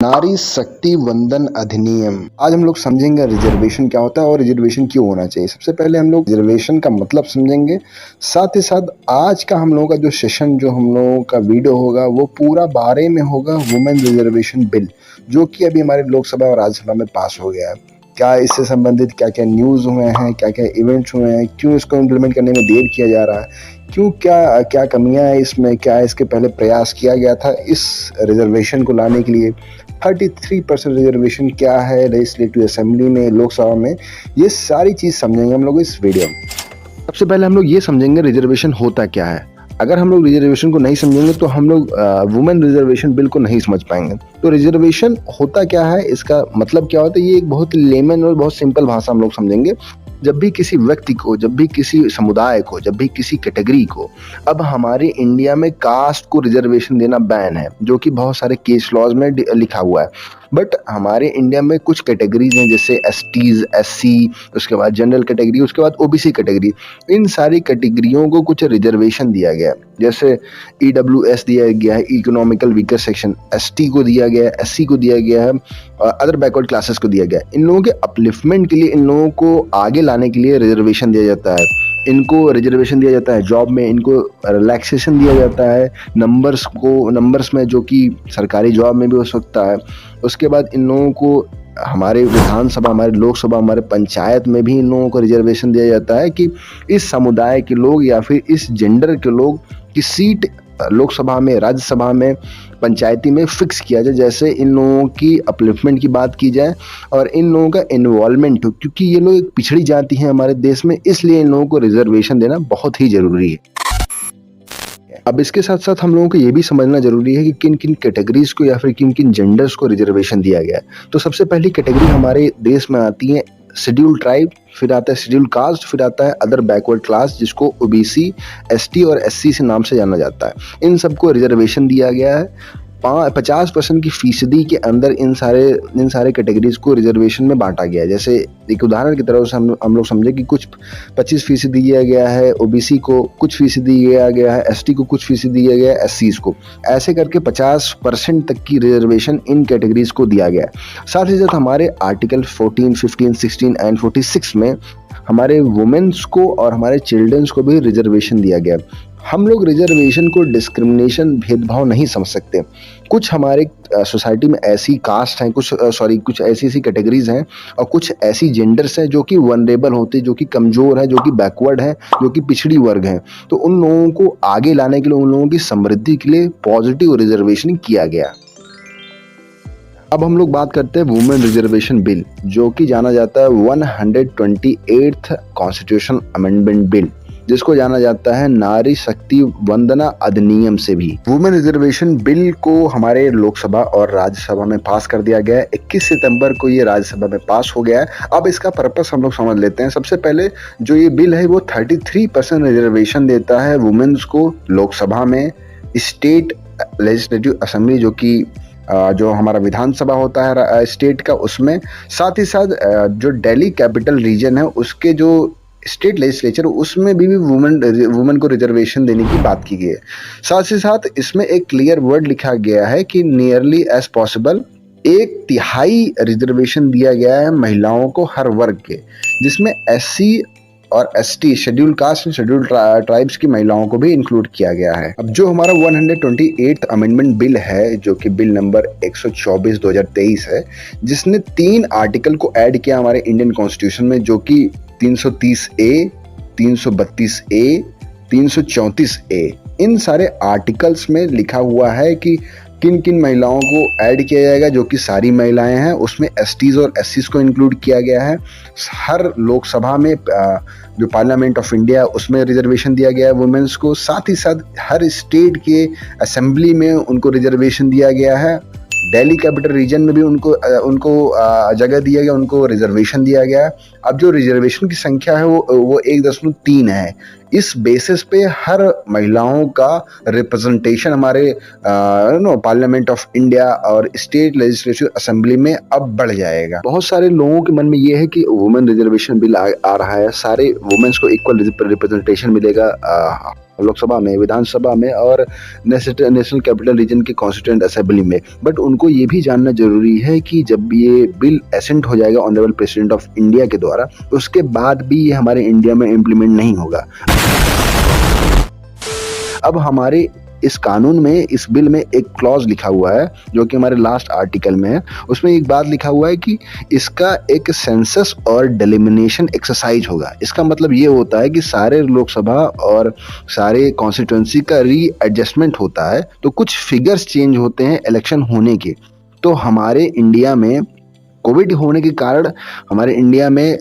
नारी शक्ति वंदन अधिनियम। आज हम लोग समझेंगे रिजर्वेशन क्या होता है और रिजर्वेशन क्यों होना चाहिए। सबसे पहले हम लोग रिजर्वेशन का मतलब समझेंगे, साथ ही साथ आज का हम लोगों का जो सेशन, जो हम लोगों का वीडियो होगा वो पूरा बारे में होगा वुमेन रिजर्वेशन बिल, जो कि अभी हमारे लोकसभा और राज्यसभा में पास हो गया है। क्या इससे संबंधित क्या क्या न्यूज़ हुए हैं, क्या क्या इवेंट्स हुए हैं, क्यों इसको इम्प्लीमेंट करने में देर किया जा रहा है, क्यों, क्या क्या कमियां हैं इसमें, क्या इसके पहले प्रयास किया गया था इस रिजर्वेशन को लाने के लिए, 33% रिजर्वेशन क्या है लेजिस्लेटिव असेंबली में, लोकसभा में, ये सारी चीज़ समझेंगे हम लोग इस वीडियो में। सबसे पहले हम लोग ये समझेंगे रिजर्वेशन होता क्या है। अगर हम लोग रिजर्वेशन को नहीं समझेंगे तो हम लोग वुमेन रिजर्वेशन बिल को नहीं समझ पाएंगे। तो रिजर्वेशन होता क्या है, इसका मतलब क्या होता है, ये एक बहुत लेमन और बहुत सिंपल भाषा हम लोग समझेंगे। जब भी किसी व्यक्ति को, जब भी किसी समुदाय को, जब भी किसी कैटेगरी को, अब हमारे इंडिया में कास्ट को रिजर्वेशन देना बैन है, जो कि बहुत सारे केस लॉज में लिखा हुआ है। बट हमारे इंडिया में कुछ कैटेगरीज हैं, जैसे एसटीज, एससी, उसके बाद जनरल कैटेगरी, उसके बाद ओबीसी कैटेगरी। इन सारी कैटेगरियों को कुछ रिजर्वेशन दिया गया है। जैसे ईडब्ल्यूएस दिया गया है, इकोनॉमिकल वीकर सेक्शन, एसटी को दिया गया है, एससी को दिया गया है, अदर बैकवर्ड क्लासेस को दिया गया है। इन लोगों के अपलिफ्टमेंट के लिए, इन लोगों को आगे लाने के लिए रिजर्वेशन दिया जाता है। इनको रिजर्वेशन दिया जाता है जॉब में, इनको रिलैक्सेशन दिया जाता है नंबर्स में, जो कि सरकारी जॉब में भी हो सकता है। उसके बाद इन लोगों को हमारे विधानसभा, हमारे लोकसभा, हमारे पंचायत में भी इन लोगों को रिजर्वेशन दिया जाता है कि इस समुदाय के लोग या फिर इस जेंडर के लोग की सीट लोकसभा में, राज्यसभा में, पंचायती में फिक्स किया जाए। जैसे इन लोगों की अपलिफ्टमेंट की बात की जाए और इन लोगों का इन्वॉल्वमेंट हो, क्योंकि ये लोग एक पिछड़ी जाति हैं हमारे देश में, इसलिए इन लोगों को रिजर्वेशन देना बहुत ही जरूरी है। अब इसके साथ साथ हम लोगों को ये भी समझना जरूरी है कि किन किन कैटेगरीज को या फिर किन किन जेंडर्स को रिजर्वेशन दिया गया है। तो सबसे पहली कैटेगरी हमारे देश में आती है शेड्यूल ट्राइब, फिर आता है शेड्यूल कास्ट, फिर आता है अदर बैकवर्ड क्लास, जिसको ओबीसी, एसटी और एससी से नाम से जाना जाता है। इन सबको रिजर्वेशन दिया गया है। 50% की फीसदी के अंदर इन सारे कैटेगरीज को रिजर्वेशन में बांटा गया है। जैसे एक उदाहरण की तरफ से हम लोग समझे कि कुछ 25% दिया गया है ओबीसी को, कुछ फीसदी दिया गया है एसटी को, कुछ फीसदी दिया गया है एससी को। ऐसे करके 50% तक की रिजर्वेशन इन कैटेगरीज को दिया गया है। साथ ही साथ हमारे आर्टिकल 14, 15, 16 एंड 46 में हमारे वुमेन्स को और हमारे चिल्ड्रंस को भी रिजर्वेशन दिया गया। हम लोग रिजर्वेशन को डिस्क्रिमिनेशन, भेदभाव नहीं समझ सकते। कुछ हमारे सोसाइटी में ऐसी कास्ट हैं, कुछ ऐसी कैटेगरीज हैं और कुछ ऐसी जेंडर्स हैं जो कि वनरेबल होते हैं, जो कि कमज़ोर हैं, जो कि बैकवर्ड हैं, जो कि पिछड़ी वर्ग हैं। तो उन लोगों को आगे लाने के लिए, उन लोगों की समृद्धि के लिए पॉजिटिव रिजर्वेशन किया गया। अब हम लोग बात करते हैं वुमेन रिजर्वेशन बिल, जो कि जाना जाता है 128th कॉन्स्टिट्यूशन अमेंडमेंट बिल, जिसको जाना जाता है नारी शक्ति वंदना अधिनियम से भी। वुमेन रिजर्वेशन बिल को हमारे लोकसभा और राज्यसभा में पास कर दिया गया है। 21 सितंबर को ये राज्यसभा में पास हो गया है। अब इसका पर्पस हम लोग समझ लेते हैं। सबसे पहले जो ये बिल है वो 33% रिजर्वेशन देता है वुमेन्स को लोकसभा में, स्टेट लेजिस्लेटिव असेंबली, जो हमारा विधानसभा होता है स्टेट का, उसमें। साथ ही साथ जो दिल्ली कैपिटल रीजन है उसके जो स्टेट लेजिस्लेचर, उसमें भी वुमेन को रिजर्वेशन देने की बात की गई है। साथ ही साथ इसमें एक क्लियर वर्ड लिखा गया है कि नियरली एज पॉसिबल 1/3 रिजर्वेशन दिया गया है महिलाओं को हर वर्ग के, जिसमें एससी और ST, schedule caste, schedule tribes की महिलाओं को भी इंक्लूड किया गया है। अब जो हमारा 128th अमेंडमेंट बिल है, जो कि बिल नंबर 124/2023 है, जिसने 3 आर्टिकल को ऐड किया हमारे इंडियन कॉन्स्टिट्यूशन में, जो कि 330A, 332A, 334A। इन सारे आर्टिकल्स में लिखा हुआ है कि किन किन महिलाओं को ऐड किया जाएगा, जो कि सारी महिलाएं हैं। उसमें एसटीज और एससीज को इंक्लूड किया गया है। हर लोकसभा में, जो पार्लियामेंट ऑफ इंडिया, उसमें रिजर्वेशन दिया गया है वुमेन्स को। साथ ही साथ हर स्टेट के असेंबली में उनको रिजर्वेशन दिया गया है। दिल्ली कैपिटल रीजन में भी उनको जगह दिया गया, उनको रिजर्वेशन दिया गया। अब जो रिजर्वेशन की संख्या है वो 1.3 है। इस बेसिस पे हर महिलाओं का रिप्रेजेंटेशन हमारे पार्लियामेंट ऑफ इंडिया और स्टेट लेजिस्लेटिव असेंबली में अब बढ़ जाएगा। बहुत सारे लोगों के मन में ये है कि वुमेन रिजर्वेशन बिल आ रहा है, सारे वुमेन्स को इक्वल रिप्रेजेंटेशन मिलेगा लोकसभा में, विधानसभा में और नेशनल कैपिटल रीजन की कॉन्स्टिट्यूएंट असेंबली में। बट उनको ये भी जानना जरूरी है कि जब ये बिल एसेंट हो जाएगा ऑनरेबल प्रेसिडेंट ऑफ इंडिया के द्वारा, उसके बाद भी ये हमारे इंडिया में इम्प्लीमेंट नहीं होगा। अब हमारे इस कानून में, इस बिल में एक क्लॉज लिखा हुआ है जो कि हमारे लास्ट आर्टिकल में है। उसमें एक बात लिखा हुआ है कि इसका एक सेंसस और डिलिमिनेशन एक्सरसाइज होगा। इसका मतलब ये होता है कि सारे लोकसभा और सारे कॉन्स्टिट्यूंसी का रीएडजस्टमेंट होता है, तो कुछ फिगर्स चेंज होते हैं इलेक्शन होने के। तो हमारे इंडिया में कोविड होने के कारण हमारे इंडिया में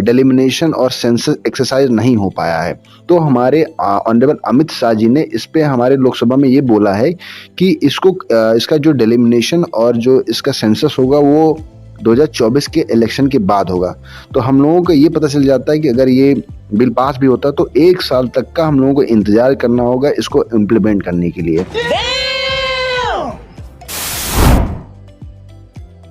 डिलिमिनेशन और सेंसस एक्सरसाइज नहीं हो पाया है। तो हमारे ऑनरेबल अमित शाह जी ने इस पे हमारे लोकसभा में ये बोला है कि इसका जो डिलिमिनेशन और जो इसका सेंसस होगा वो 2024 के इलेक्शन के बाद होगा। तो हम लोगों को ये पता चल जाता है कि अगर ये बिल पास भी होता तो 1 साल तक का हम लोगों को इंतजार करना होगा इसको इम्प्लीमेंट करने के लिए।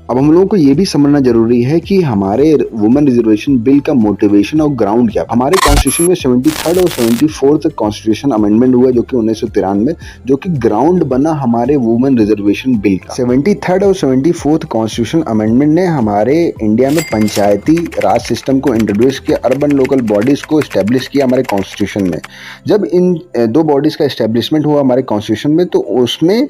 अब हम लोगों को ये भी समझना जरूरी है कि हमारे वुमेन रिजर्वेशन बिल का मोटिवेशन और ग्राउंड क्या। हमारे कॉन्स्टिट्यूशन में 73rd और 74th कॉन्स्टिट्यूशन अमेंडमेंट हुआ जो कि 1993 जो कि ग्राउंड बना हमारे वुमेन रिजर्वेशन बिल का। 73rd और 74th कॉन्स्टिट्यूशन अमेंडमेंट ने हमारे इंडिया में पंचायती राज सिस्टम को इंट्रोड्यूस किया, अर्बन लोकल बॉडीज को स्टैब्लिश किया हमारे कॉन्स्टिट्यूशन में। जब इन 2 बॉडीज का एस्टेब्लिशमेंट हुआ हमारे कॉन्स्टिट्यूशन में, तो उसमें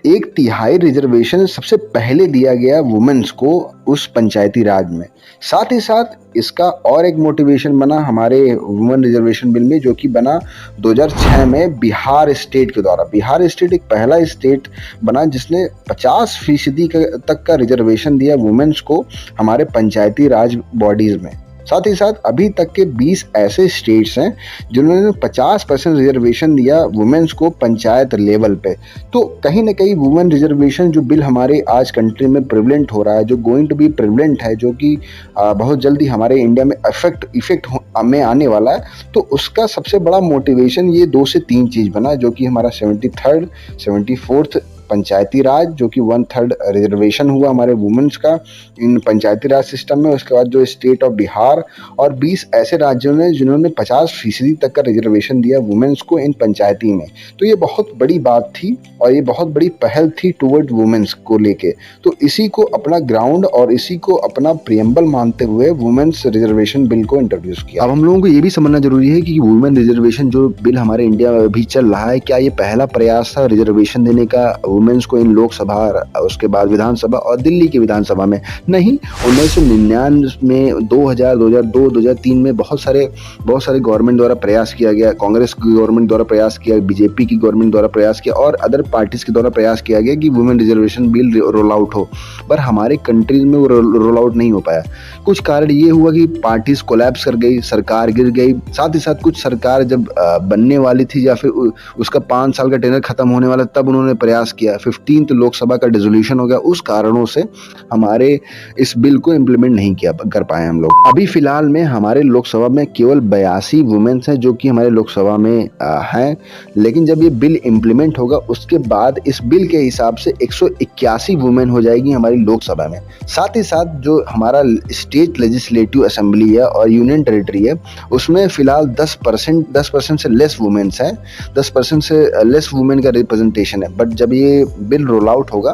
एक तिहाई रिजर्वेशन सबसे पहले दिया गया वुमेन्स को उस पंचायती राज में। साथ ही साथ इसका और एक मोटिवेशन बना हमारे वुमेन रिजर्वेशन बिल में जो कि बना 2006 में बिहार स्टेट के द्वारा। बिहार स्टेट एक पहला स्टेट बना जिसने 50% तक का रिजर्वेशन दिया वुमेन्स को हमारे पंचायती राज बॉडीज में। साथ ही साथ अभी तक के 20 ऐसे स्टेट्स हैं जिन्होंने 50% रिजर्वेशन दिया वुमेन्स को पंचायत लेवल पे। तो कहीं ना कहीं वुमेन रिजर्वेशन जो बिल हमारे आज कंट्री में प्रिवलेंट हो रहा है, जो गोइंग टू बी प्रिवलेंट है, जो कि बहुत जल्दी हमारे इंडिया में इफेक्ट में आने वाला है, तो उसका सबसे बड़ा मोटिवेशन ये 2 से 3 चीज़ बना जो कि हमारा 73rd 74th पंचायती राज जो कि 1/3 रिजर्वेशन हुआ हमारे वुमेन्स का इन पंचायती राज सिस्टम में। उसके बाद जो स्टेट ऑफ बिहार और 20 ऐसे राज्यों ने जिन्होंने 50% तक का रिजर्वेशन दिया वुमेन्स को इन पंचायती में। तो ये बहुत बड़ी बात थी और ये बहुत बड़ी पहल थी टुवर्ड वुमेन्स को लेके। तो इसी को अपना ग्राउंड और इसी को अपना प्रियम्बल मानते हुए वुमेन्स रिजर्वेशन बिल को इंट्रोड्यूस किया। अब हम लोगों को ये भी समझना जरूरी है कि वुमेन रिजर्वेशन जो बिल हमारे इंडिया में अभी चल रहा है, क्या ये पहला प्रयास था रिजर्वेशन देने का वुमेन्स को इन लोकसभा, उसके बाद विधानसभा और दिल्ली की विधानसभा में? नहीं, 1999 में, 2000, 2002, 2003 में बहुत सारे गवर्नमेंट द्वारा प्रयास किया गया। कांग्रेस की गवर्नमेंट द्वारा प्रयास किया, बीजेपी की गवर्नमेंट द्वारा प्रयास किया और अदर पार्टीज के द्वारा प्रयास किया गया कि women reservation bill roll out हो, पर हमारे कंट्रीज में वो रोल आउट नहीं हो पाया। कुछ कारण ये हुआ कि पार्टीज कोलैप्स कर गई, सरकार गिर गई। साथ ही साथ कुछ सरकार जब बनने वाली थी या फिर उसका 5 साल का टेनर खत्म होने वाला, तब उन्होंने प्रयास किया। 15th लोकसभा का डिसोल्यूशन हो गया। उस कारणों से हमारे इस बिल को इम्प्लीमेंट नहीं कर पाए हम लोग। अभी फिलहाल में हमारे लोकसभा में केवल 82 वुमेन्स हैं जो कि हमारे लोकसभा में हैं, लेकिन जब ये बिल इम्प्लीमेंट होगा उसके बाद इस बिल के हिसाब से 181 वुमेन हो जाएगी हमारी लोकसभा में। साथ ही साथ जो हमारा स्टेट लेजिस्लेटिव असेंबली है और यूनियन टेरिटरी है उसमें फिलहाल 10% से लेस वुमेन्स हैं, 10% से लेस वुमेन का रिप्रेजेंटेशन है। बट जब ये बिल रोल आउट होगा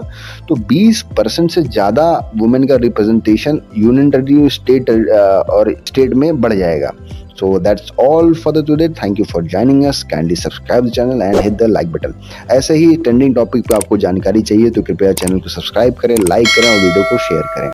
तो 20% से ज़्यादा वुमेन का रिप्रेजेंटेशन यूनियन टेरिटरी, स्टेट में बढ़ जाएगा। So that's all for the today. Thank you for joining us. Kindly subscribe the channel and hit the like button. ऐसे ही ट्रेंडिंग टॉपिक पे आपको जानकारी चाहिए तो कृपया चैनल को सब्सक्राइब करें, लाइक करें और वीडियो को शेयर करें।